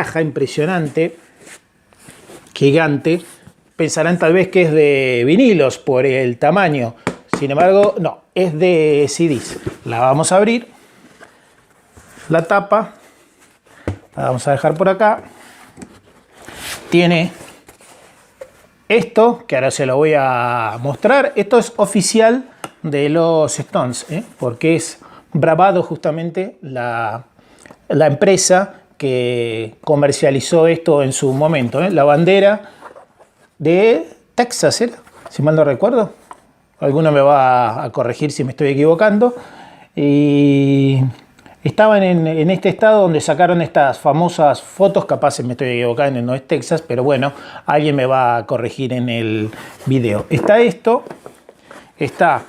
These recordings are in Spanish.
caja impresionante, gigante. Pensarán tal vez que es de vinilos por el tamaño. Sin embargo, no, es de CDs. La vamos a abrir. La tapa. La vamos a dejar por acá. Tiene esto, que ahora se lo voy a mostrar. Esto es oficial de los Stones, porque es Bravado justamente la empresa que comercializó esto en su momento. La bandera de Texas, si mal no recuerdo. Alguno me va a corregir si me estoy equivocando. Y estaban en este estado donde sacaron estas famosas fotos. Capaz me estoy equivocando, no es Texas, pero bueno, alguien me va a corregir en el video. Está esto, está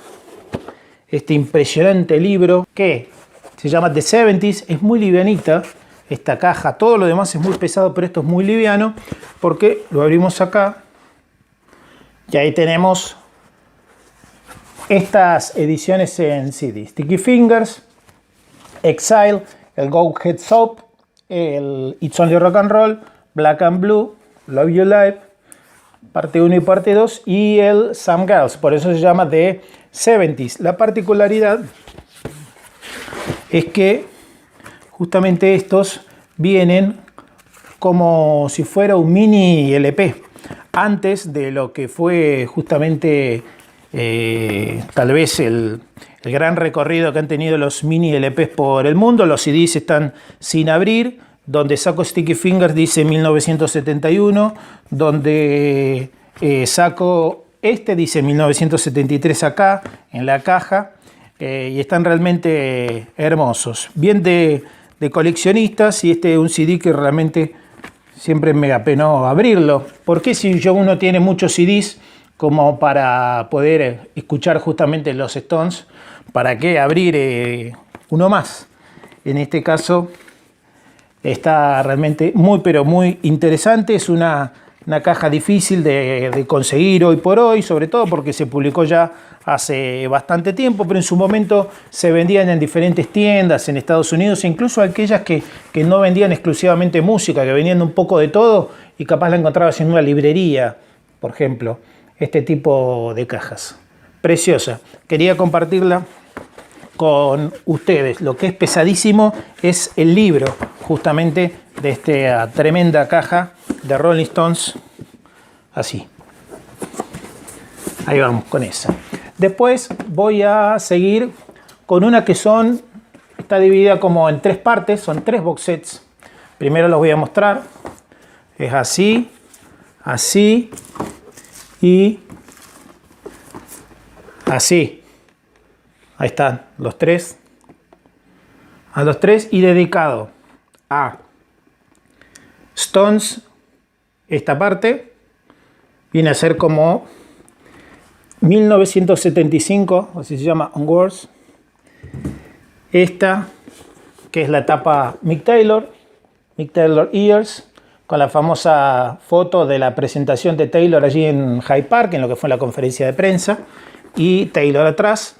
este impresionante libro que se llama The 70s, es muy livianita esta caja, todo lo demás es muy pesado, pero esto es muy liviano porque lo abrimos acá y ahí tenemos estas ediciones en CD. Sticky Fingers, Exile, el Go Heads Up, el It's Only Rock and Roll, Black and Blue, Love You Live, parte 1 y parte 2 y el Some Girls, por eso se llama The 70s. La particularidad es que justamente estos vienen como si fuera un mini LP, antes de lo que fue justamente tal vez el gran recorrido que han tenido los mini LPs por el mundo. Los CDs están sin abrir, donde saco Sticky Fingers dice 1971, donde saco este dice 1973 acá en la caja, y están realmente hermosos, bien de coleccionistas, y este es un CD que realmente siempre me apenó abrirlo, porque si uno tiene muchos CDs como para poder escuchar justamente los Stones, ¿para qué abrir uno más? En este caso está realmente muy pero muy interesante. Es una caja difícil de conseguir hoy por hoy, sobre todo porque se publicó ya hace bastante tiempo, pero en su momento se vendían en diferentes tiendas en Estados Unidos, incluso aquellas que no vendían exclusivamente música, que vendían un poco de todo y capaz la encontrabas en una librería, por ejemplo. Este tipo de cajas. Preciosa. Quería compartirla con ustedes. Lo que es pesadísimo es el libro, justamente, de esta tremenda caja de Rolling Stones. Así. Ahí vamos con esa. Después voy a seguir con una que está dividida como en 3 partes. Son 3 box sets. Primero los voy a mostrar. Es así, así y así. Ahí están los 3. A los 3 y dedicado a Stones. Esta parte viene a ser como 1975, así se llama, Onwards. Esta, que es la tapa Mick Taylor Years, con la famosa foto de la presentación de Taylor allí en Hyde Park, en lo que fue la conferencia de prensa, y Taylor atrás.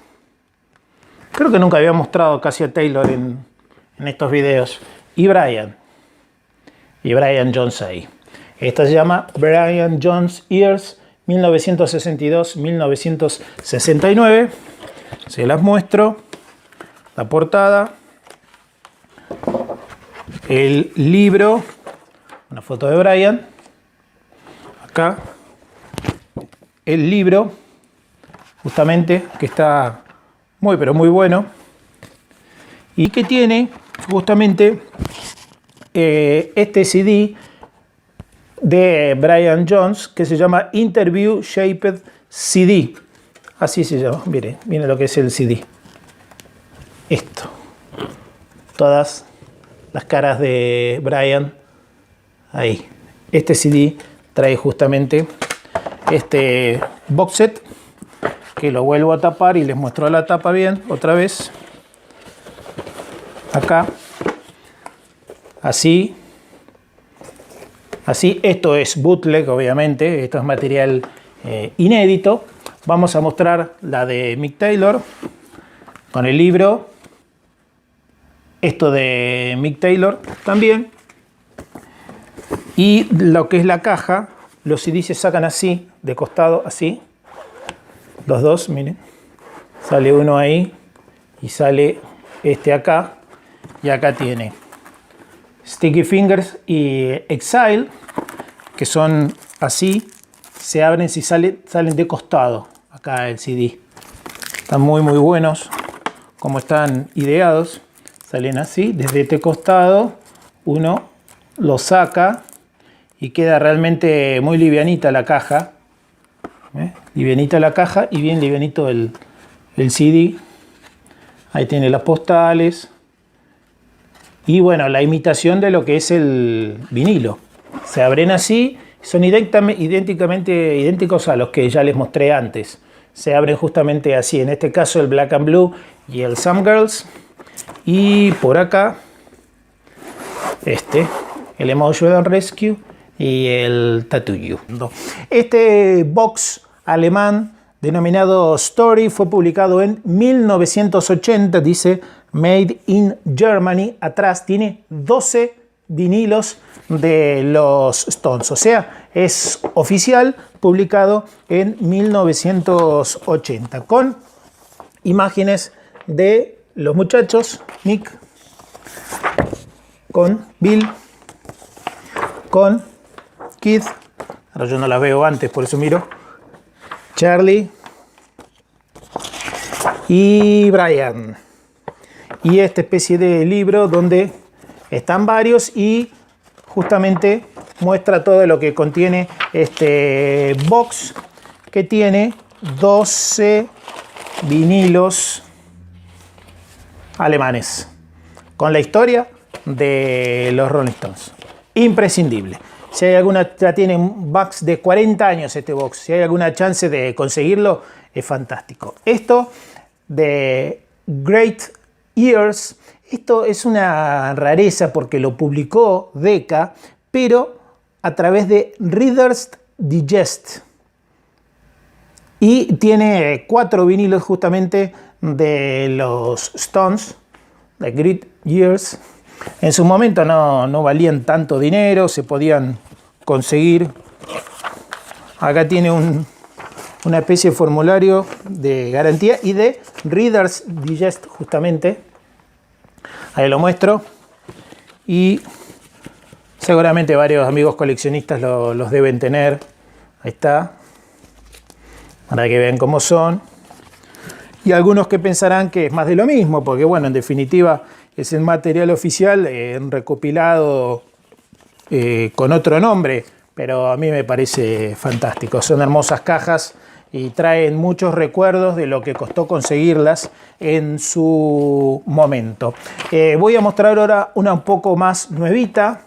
Creo que nunca había mostrado casi a Taylor en estos videos. Y Brian Jones ahí. Esta se llama Brian Jones Years 1962-1969. Se las muestro. La portada. El libro. Una foto de Brian. Acá. El libro. Justamente, que está muy pero muy bueno. Y que tiene justamente este CD de Brian Jones que se llama Interview Shaped CD. Así se llama. Miren lo que es el CD. Esto. Todas las caras de Brian ahí. Este CD trae justamente este box set, que lo vuelvo a tapar y les muestro la tapa bien otra vez. Acá. Así. Esto es bootleg, obviamente. Esto es material inédito. Vamos a mostrar la de Mick Taylor con el libro. Esto de Mick Taylor también. Y lo que es la caja, los CDs se sacan así, de costado, así. Los dos, miren. Sale uno ahí y sale este acá. Y acá tiene Sticky Fingers y Exile, que son así. Se abren si salen de costado. Acá el CD. Están muy buenos. Como están ideados. Salen así, desde este costado. Uno lo saca. Y queda realmente muy livianita la caja. Livianita la caja y bien livianito el CD. Ahí tiene las postales. Y bueno, la imitación de lo que es el vinilo. Se abren así, son idénticos a los que ya les mostré antes. Se abren justamente así. En este caso el Black and Blue y el Some Girls. Y por acá, el Emotional Rescue y el Tattoo You. Este box alemán denominado Story fue publicado en 1980, dice Made in Germany. Atrás tiene 12 vinilos de los Stones, o sea, es oficial, publicado en 1980, con imágenes de los muchachos, Mick, con Bill, con Keith, ahora yo no las veo antes, por eso miro, Charlie y Brian. Y esta especie de libro donde están varios y justamente muestra todo lo que contiene este box, que tiene 12 vinilos alemanes con la historia de los Rolling Stones. Imprescindible. Si hay alguna, ya tiene un box de 40 años este box. Si hay alguna chance de conseguirlo, es fantástico. Esto de Great Years, esto es una rareza porque lo publicó Decca, pero a través de Reader's Digest. Y tiene 4 vinilos justamente de los Stones, de Great Years. En su momento no valían tanto dinero, se podían conseguir. Acá tiene una especie de formulario de garantía y de Reader's Digest justamente. Ahí lo muestro. Y seguramente varios amigos coleccionistas los deben tener. Ahí está. Para que vean cómo son. Y algunos que pensarán que es más de lo mismo, porque bueno, en definitiva es el material oficial recopilado con otro nombre, pero a mí me parece fantástico. Son hermosas cajas y traen muchos recuerdos de lo que costó conseguirlas en su momento. Voy a mostrar ahora una un poco más nuevita,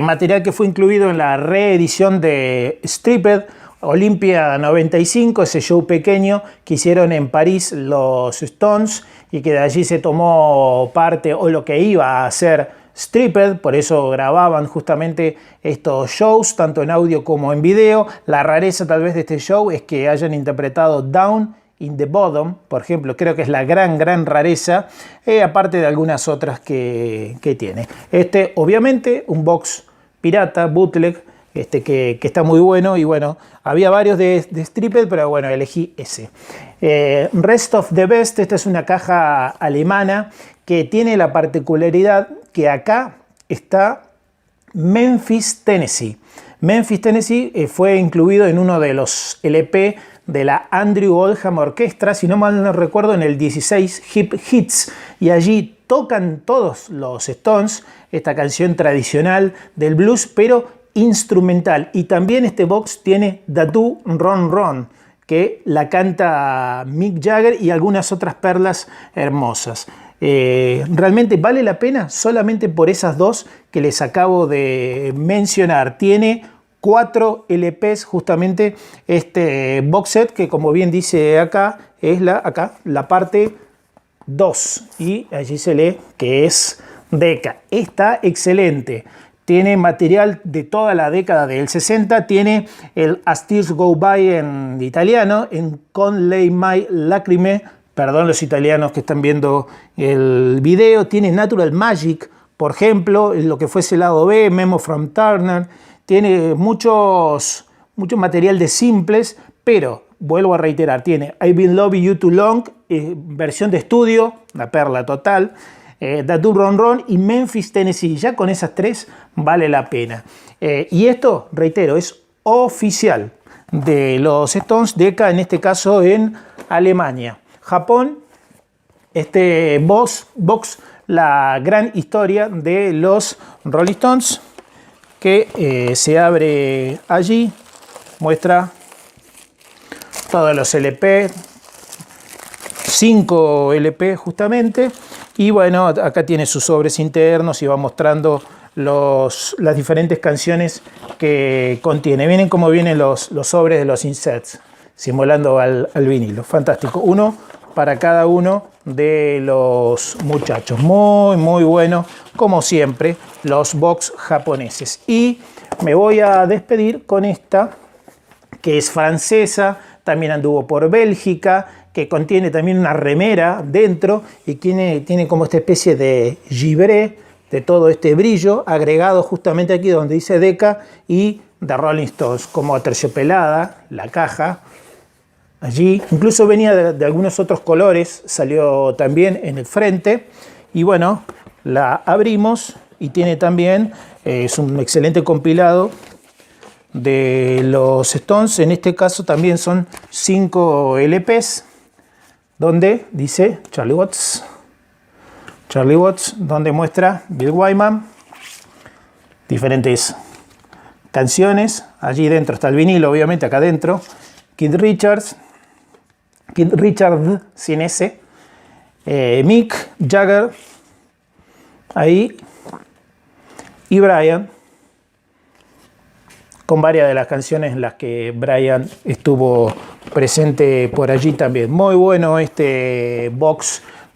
material que fue incluido en la reedición de Stripped Olympia 95, ese show pequeño que hicieron en París los Stones y que de allí se tomó parte o lo que iba a ser Stripped, por eso grababan justamente estos shows tanto en audio como en video. La rareza tal vez de este show es que hayan interpretado Down in the Bottom, por ejemplo, creo que es la gran rareza, aparte de algunas otras que tiene. Obviamente un box pirata, bootleg, que está muy bueno, y bueno, había varios de Stripped, pero bueno, elegí ese. Rest of the Best, esta es una caja alemana que tiene la particularidad que acá está Memphis, Tennessee. Memphis, Tennessee fue incluido en uno de los LP de la Andrew Oldham Orchestra, si no mal no recuerdo, en el 16 Hip Hits, y allí tocan todos los Stones esta canción tradicional del blues, pero instrumental. Y también este box tiene Tattoo Run Run, que la canta Mick Jagger y algunas otras perlas hermosas. Realmente vale la pena solamente por esas dos que les acabo de mencionar. Tiene 4 LPs justamente este box set, que como bien dice acá, es la parte 2, y allí se lee que es Decca. Está excelente. Tiene material de toda la década del 60, tiene el As Tears Go By en italiano, en Con Lei Mai Lacrime, perdón los italianos que están viendo el video, tiene Natural Magic por ejemplo, lo que fuese el lado B, Memo from Turner, tiene mucho material de simples, pero vuelvo a reiterar, tiene I've Been Loving You Too Long, versión de estudio, la perla total, That Do Run Run y Memphis, Tennessee. Ya con esas tres vale la pena. Y esto, reitero, es oficial de los Stones, Decca en este caso en Alemania. Japón, este box, la gran historia de los Rolling Stones, que se abre allí, muestra todos los LP, 5 LP justamente, y bueno, acá tiene sus sobres internos y va mostrando las diferentes canciones que contiene. Miren cómo vienen los sobres de los inserts, simulando al vinilo. Fantástico. Uno para cada uno de los muchachos. Muy, muy bueno, como siempre, los box japoneses. Y me voy a despedir con esta, que es francesa, también anduvo por Bélgica, que contiene también una remera dentro y tiene como esta especie de gibré, de todo este brillo, agregado justamente aquí donde dice Decca y The Rolling Stones, como aterciopelada, la caja. Allí incluso venía de algunos otros colores, salió también en el frente y bueno, la abrimos y tiene también, es un excelente compilado de los Stones. En este caso también son 5 LPs donde dice Charlie Watts, donde muestra Bill Wyman, diferentes canciones. Allí dentro está el vinilo, obviamente acá adentro, Keith Richard sin S, Mick Jagger ahí y Brian, con varias de las canciones en las que Brian estuvo presente por allí también. Muy bueno este box